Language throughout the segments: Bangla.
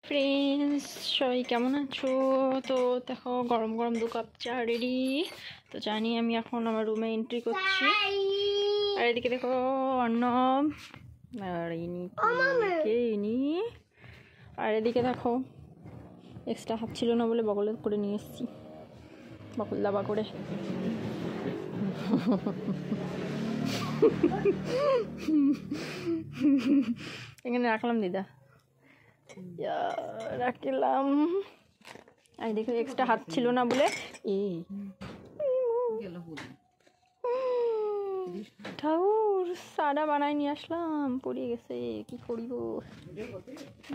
ফ্রেন্ডস, সবাই কেমন আছো? তো দেখো, গরম গরম 2 কাপ চা রেডি। তো চা নিয়ে আমি এখন আমার রুমে এন্ট্রি করছি। আর এদিকে দেখো অর্ণব, আর ইনি, আর এদিকে দেখো এক্সট্রা হাত ছিল না বলে বগলে করে নিয়ে এসেছি, বকল দাবা করে। এখানে রাখলাম দিদা, রাখলাম। আর দেখো এক্সট্রা হাত ছিল না বলে ঠাকুর সাদা বানাই নিয়ে আসলাম, পড়িয়ে গেছে, কি করিব।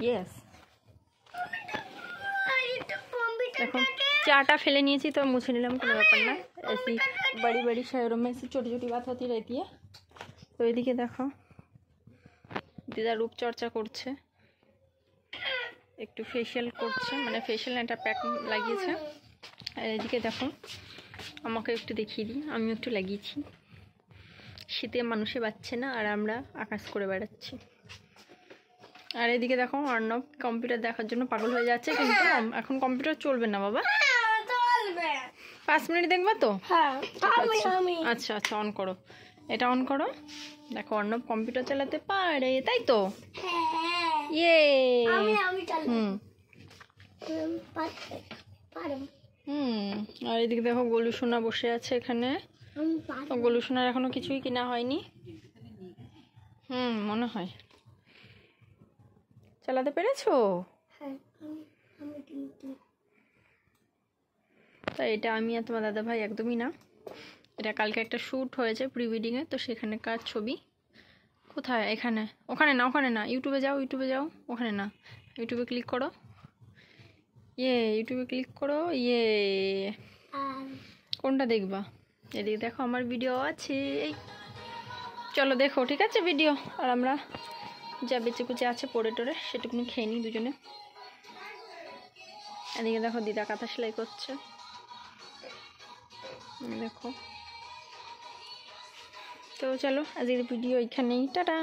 ইয়েস, এখন চাটা ফেলে নিয়েছি তো মুছে নিলাম, কোনো ব্যাপার না। ऐसी बड़ी बड़ी शहरों में ऐसी छोटी छोटी बात होती रहती है। তো এদিকে দেখো দিদা রূপচর্চা করছে, একটু ফেশিয়াল করছে, মানে ফেশিয়াল একটা প্যাক লাগিয়েছে। আর এদিকে দেখো আমাকে একটু দেখিয়ে দিই, আমি একটু লাগিয়েছি। শীতে মানুষে বাচ্ছে না আর আমরা আকাশ করে বেড়াচ্ছি। আর এদিকে দেখো অর্ণব কম্পিউটার দেখার জন্য পাগল হয়ে যাচ্ছে, কিন্তু এখন কম্পিউটার চলবে না বাবা, 5 মিনিট দেখবা তো। আচ্ছা আচ্ছা, অন করো, এটা অন করো। দেখো অর্ণব কম্পিউটার চালাতে পারে, তাই তো? ইয়ে, আর এদিকে দেখো গোলু সোনা বসে আছে এখানে। গোলু সোনার এখনো কিছুই কিনা হয়নি। মনে হয় চালাতে পেরেছো? তা এটা আমি আর তোমার দাদা ভাই একদমই না, এটা কালকে একটা শ্যুট হয়েছে প্রি ওয়েডিংয়ে, তো সেখানকার ছবি। কোথায়? এখানে, ওখানে না, ওখানে না, ইউটিউবে যাও, ইউটিউবে যাও, ওখানে না, ইউটিউবে ক্লিক করো, ইউটিউবে ক্লিক করো। কোনটা দেখবা? এদিকে দেখো আমার ভিডিও আছে, এই চলো দেখো, ঠিক আছে ভিডিও। আর আমরা যা বেঁচে কুচে আছে পড়ে টোরে সেটুকুনি খেয়ে নিই দুজনে। এদিকে দেখো দিদা কাঁথা সেলাই করছে, দেখো। তো চলো আজকের ভিডিও এখানেই, টাটা।